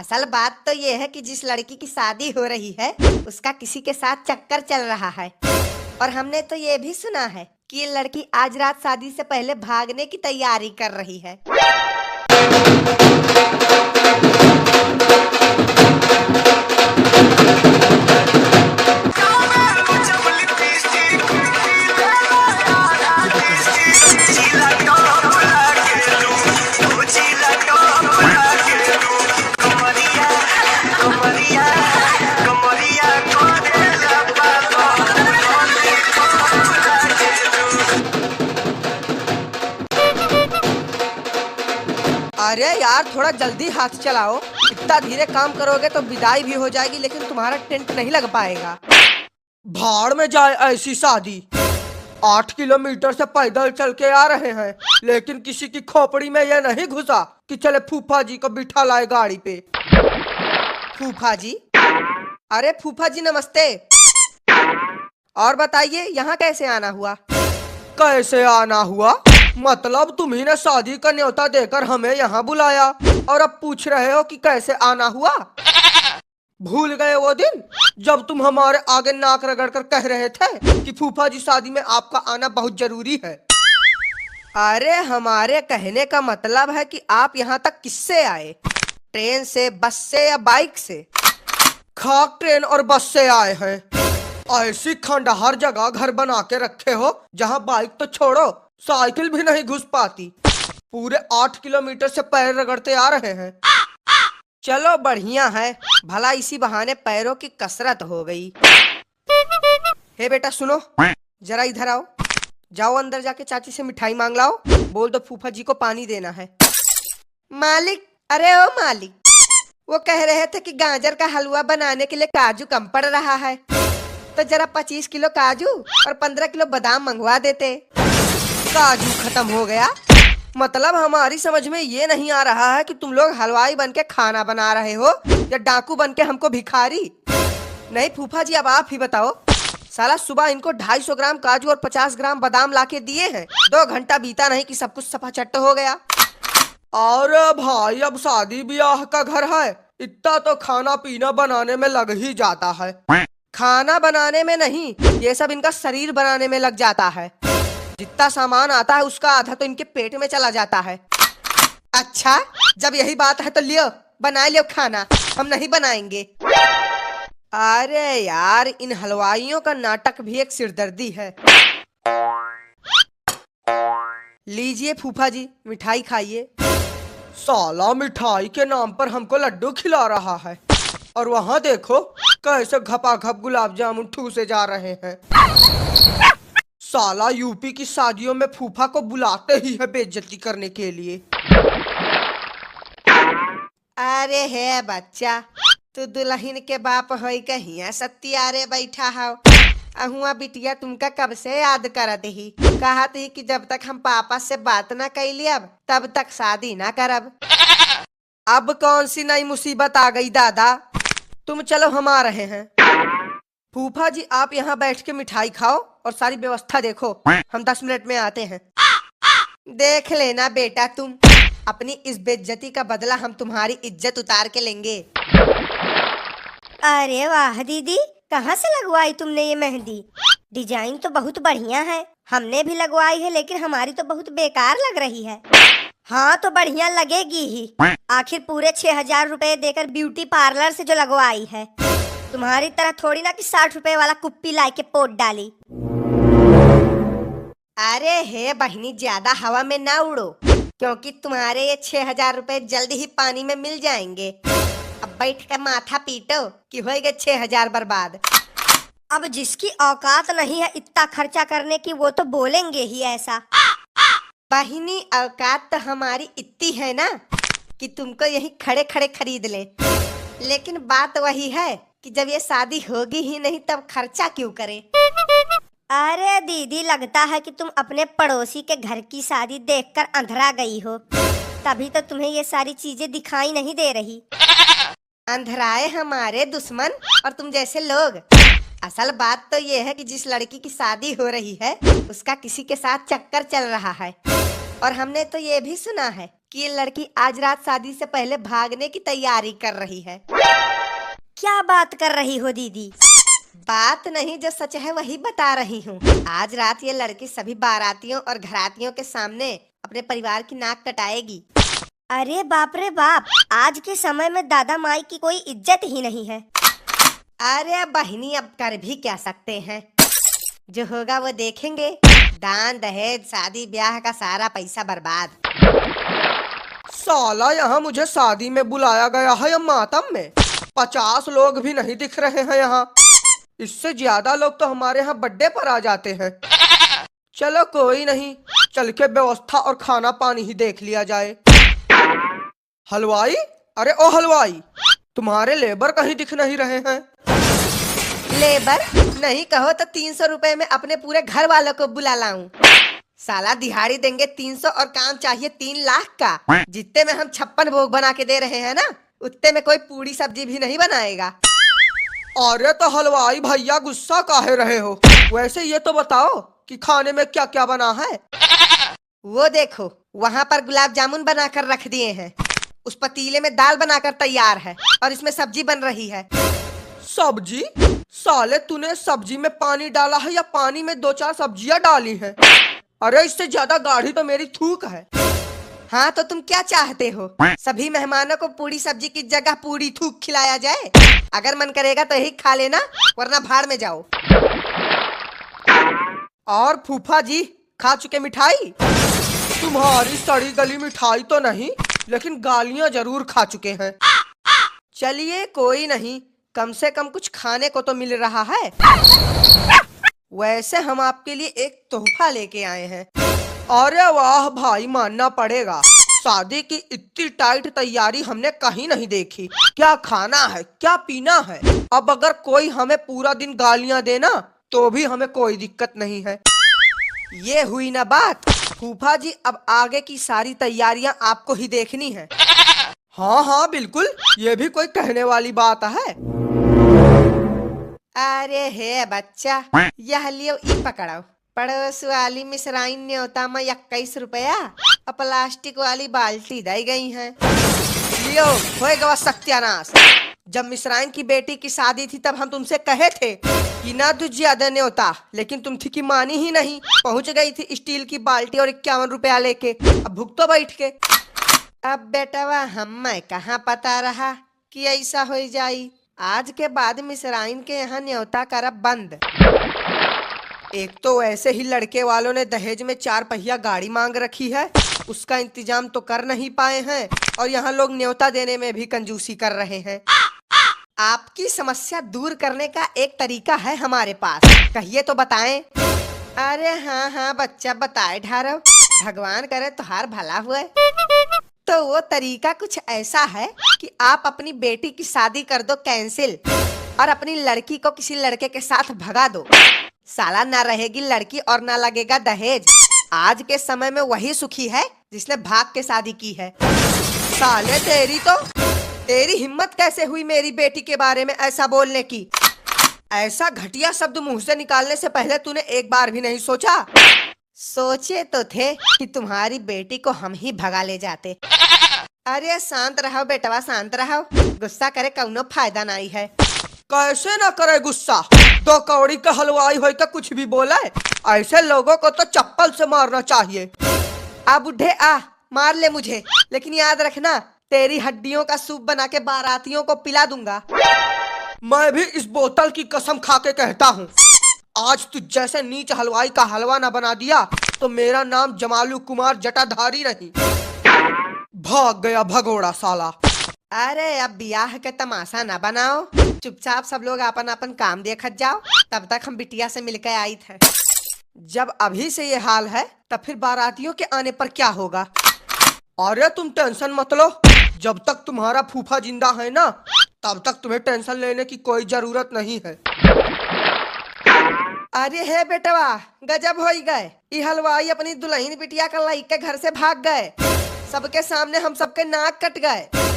असल बात तो ये है कि जिस लड़की की शादी हो रही है उसका किसी के साथ चक्कर चल रहा है। और हमने तो ये भी सुना है कि ये लड़की आज रात शादी से पहले भागने की तैयारी कर रही है। अरे यार थोड़ा जल्दी हाथ चलाओ, इतना धीरे काम करोगे तो विदाई भी हो जाएगी लेकिन तुम्हारा टेंट नहीं लग पाएगा। भाड़ में जाए ऐसी शादी। 8 किलोमीटर से पैदल चल के आ रहे हैं लेकिन किसी की खोपड़ी में यह नहीं घुसा कि चले फूफा जी को बिठा लाए गाड़ी पे। फूफा जी? अरे फूफा जी नमस्ते। और बताइए यहाँ कैसे आना हुआ? कैसे आना हुआ मतलब तुम्ही ने शादी का न्योता देकर हमें यहाँ बुलाया और अब पूछ रहे हो कि कैसे आना हुआ। भूल गए वो दिन जब तुम हमारे आगे नाक रगड़ कर कह रहे थे कि फूफा जी शादी में आपका आना बहुत जरूरी है। अरे हमारे कहने का मतलब है कि आप यहाँ तक किससे आए? ट्रेन से, बस से या बाइक से? खाक ट्रेन और बस से आए हैं। ऐसी खंडहर जगह घर बना के रखे हो जहाँ बाइक तो छोड़ो साइकिल भी नहीं घुस पाती। पूरे 8 किलोमीटर से पैर रगड़ते आ रहे हैं। चलो बढ़िया है, भला इसी बहाने पैरों की कसरत हो गई। हे बेटा सुनो, जरा इधर आओ। जाओ अंदर जाके चाची से मिठाई मांग लाओ, बोल दो फूफा जी को पानी देना है। मालिक, अरे ओ मालिक, वो कह रहे थे कि गाजर का हलवा बनाने के लिए काजू कम पड़ रहा है, तो जरा 25 किलो काजू और 15 किलो बादाम मंगवा देते। काजू खत्म हो गया? मतलब हमारी समझ में ये नहीं आ रहा है कि तुम लोग हलवाई बन के खाना बना रहे हो या डाकू बन के हमको भिखारी। नहीं फूफा जी अब आप ही बताओ। साला सुबह इनको 250 ग्राम काजू और 50 ग्राम बादाम लाके दिए हैं, 2 घंटा बीता नहीं कि सब कुछ सपाचट हो गया। और भाई अब शादी ब्याह का घर है, इतना तो खाना पीना बनाने में लग ही जाता है। खाना बनाने में नहीं, ये सब इनका शरीर बनाने में लग जाता है। जितना सामान आता है उसका आधा तो इनके पेट में चला जाता है। अच्छा जब यही बात है तो लियो बना लियो खाना, हम नहीं बनाएंगे। अरे यार इन हलवाइयों का नाटक भी एक सिरदर्दी है। लीजिए फूफा जी मिठाई खाइए। साला मिठाई के नाम पर हमको लड्डू खिला रहा है और वहाँ देखो कैसे घपाघप गुलाब जामुन ठूसे जा रहे हैं। साला यूपी की शादियों में फूफा को बुलाते ही है बेइज्जती करने के लिए। अरे है बच्चा, तू दुल्हन के बाप होई कहिया सत्यारे बैठा हो। अहुआ बिटिया तुमका कब से याद करत ही, कहत ही कि जब तक हम पापा से बात ना कैली अब तब तक शादी ना करब। अब कौन सी नई मुसीबत आ गई दादा? तुम चलो हम आ रहे हैं। फूफा जी आप यहाँ बैठ के मिठाई खाओ और सारी व्यवस्था देखो, हम 10 मिनट में आते हैं। देख लेना बेटा, तुम अपनी इस बेइज्जती का बदला हम तुम्हारी इज्जत उतार के लेंगे। अरे वाह दीदी, कहाँ से लगवाई तुमने ये मेहंदी? डिजाइन तो बहुत बढ़िया है, हमने भी लगवाई है लेकिन हमारी तो बहुत बेकार लग रही है। हाँ तो बढ़िया लगेगी ही, आखिर पूरे 6000 रुपए देकर ब्यूटी पार्लर से जो लगवाई है। तुम्हारी तरह थोड़ी ना कि 60 रुपए वाला कुप्पी ला के पोत डाली। अरे हे बहनी ज्यादा हवा में ना उड़ो, क्योंकि तुम्हारे ये 6000 रुपए जल्दी ही पानी में मिल जाएंगे। अब बैठ कर माथा पीटो कि होएगा 6000 बर्बाद। अब जिसकी औकात नहीं है इतना खर्चा करने की वो तो बोलेंगे ही ऐसा। बहिनी औकात तो हमारी इतनी है ना कि तुमको यही खड़े खड़े खरीद ले, लेकिन बात वही है कि जब ये शादी होगी ही नहीं तब खर्चा क्यों करें। अरे दीदी लगता है कि तुम अपने पड़ोसी के घर की शादी देखकर अंधरा गई हो, तभी तो तुम्हें ये सारी चीजें दिखाई नहीं दे रही। अंधराए हमारे दुश्मन और तुम जैसे लोग। असल बात तो ये है कि जिस लड़की की शादी हो रही है उसका किसी के साथ चक्कर चल रहा है। और हमने तो ये भी सुना है कि ये लड़की आज रात शादी से पहले भागने की तैयारी कर रही है। क्या बात कर रही हो दीदी? बात नहीं, जो सच है वही बता रही हूँ। आज रात ये लड़की सभी बारातियों और घरातियों के सामने अपने परिवार की नाक कटाएगी। अरे बाप रे बाप, आज के समय में दादा माई की कोई इज्जत ही नहीं है। अरे बहिनी, अब कर भी क्या सकते हैं, जो होगा वो देखेंगे। दान दहेज शादी ब्याह का सारा पैसा बर्बाद। साला यहाँ मुझे शादी में बुलाया गया है या मातम में? 50 लोग भी नहीं दिख रहे हैं यहाँ। इससे ज्यादा लोग तो हमारे यहाँ बर्थडे पर आ जाते हैं। चलो कोई नहीं, चल के व्यवस्था और खाना पानी ही देख लिया जाए। हलवाई, अरे ओ हलवाई, तुम्हारे लेबर कहीं दिख नहीं रहे हैं। लेबर नहीं कहो तो 300 रुपए में अपने पूरे घर वालों को बुला लाऊं। साला दिहाड़ी देंगे 300 और काम चाहिए 3 लाख का। जितने में हम 56 भोग बना के दे रहे हैं ना, उतने में कोई पूरी सब्जी भी नहीं बनाएगा। अरे तो हलवाई भैया गुस्सा काहे रहे हो? वैसे ये तो बताओ कि खाने में क्या क्या बना है? वो देखो, वहाँ पर गुलाब जामुन बनाकर रख दिए हैं। उस पतीले में दाल बनाकर तैयार है और इसमें सब्जी बन रही है। सब्जी? साले तूने सब्जी में पानी डाला है या पानी में 2-4 सब्जियां डाली हैं? अरे इससे ज्यादा गाढ़ी तो मेरी थूक है। हाँ तो तुम क्या चाहते हो? सभी मेहमानों को पूरी सब्जी की जगह पूरी थूक खिलाया जाए? अगर मन करेगा तो यही खा लेना, वरना भाड़ में जाओ। और फूफा जी खा चुके मिठाई? तुम्हारी सड़ी गली मिठाई तो नहीं, लेकिन गालियां जरूर खा चुके हैं। चलिए कोई नहीं, कम से कम कुछ खाने को तो मिल रहा है। वैसे हम आपके लिए एक तोहफा लेके आए हैं। अरे वाह भाई, मानना पड़ेगा, शादी की इतनी टाइट तैयारी हमने कहीं नहीं देखी। क्या खाना है, क्या पीना है। अब अगर कोई हमें पूरा दिन गालियां देना तो भी हमें कोई दिक्कत नहीं है। ये हुई ना बात। फूफा जी, अब आगे की सारी तैयारियां आपको ही देखनी है। हाँ हाँ बिल्कुल, ये भी कोई कहने वाली बात है। अरे हे बच्चा, यह लियो, ई पकड़ो। पड़ोस वाली मिसराइन न्योता में 21 रुपया और प्लास्टिक वाली बाल्टी दी गई है। लियो, होएगा सत्यानाश। जब मिसराइन की बेटी की शादी थी तब हम तुमसे कहे थे कि ना तुझ ज्यादा न्योता, लेकिन तुम थी कि मानी ही नहीं। पहुंच गई थी स्टील की बाल्टी और 51 रुपया लेके। अब भुगतो बैठ के। अब बेटवा हमें कहाँ पता रहा कि ऐसा हो जाई। आज के बाद मिसराइन के यहाँ न्योता करब बंद। एक तो वैसे ही लड़के वालों ने दहेज में 4 पहिया गाड़ी मांग रखी है, उसका इंतजाम तो कर नहीं पाए हैं, और यहाँ लोग न्योता देने में भी कंजूसी कर रहे हैं। आपकी समस्या दूर करने का एक तरीका है हमारे पास, कहिए तो बताएं। अरे हाँ हाँ बच्चा, बताए ढारो, भगवान करे तुम्हार भला हुए। तो वो तरीका कुछ ऐसा है कि आप अपनी बेटी की शादी कर दो कैंसिल और अपनी लड़की को किसी लड़के के साथ भगा दो। साला ना रहेगी लड़की और ना लगेगा दहेज। आज के समय में वही सुखी है जिसने भाग के शादी की है। साले तेरी हिम्मत कैसे हुई मेरी बेटी के बारे में ऐसा बोलने की? ऐसा घटिया शब्द मुंह से निकालने से पहले तूने एक बार भी नहीं सोचा? सोचे तो थे कि तुम्हारी बेटी को हम ही भगा ले जाते। अरे शांत रहो बेटवा, शांत रहो, गुस्सा करे कौनो फायदा नहीं है। कैसे ना करे गुस्सा? 2 कौड़ी का हलवाई हो का कुछ भी बोला है? ऐसे लोगों को तो चप्पल से मारना चाहिए। आ बुढ़े आ, मार ले मुझे, लेकिन याद रखना तेरी हड्डियों का सूप बना के बारातियों को पिला दूंगा। मैं भी इस बोतल की कसम खा के कहता हूँ, आज तू जैसे नीच हलवाई का हलवा ना बना दिया तो मेरा नाम जमालू कुमार जटाधारी नहीं। भाग गया भगोड़ा साला। अरे अब ब्याह के तमाशा ना बनाओ, चुपचाप सब लोग अपन अपन काम देखत जाओ। तब तक हम बिटिया से मिलकर आई थे। जब अभी से ये हाल है तब फिर बारातियों के आने पर क्या होगा? अरे तुम टेंशन मत लो, जब तक तुम्हारा फूफा जिंदा है ना, तब तक तुम्हें टेंशन लेने की कोई जरूरत नहीं है। अरे हे बेटवा, गजब हो गए। ये हलवाई अपनी दुल्हन बिटिया का लई के घर से भाग गए। सबके सामने हम सबके नाक कट गए।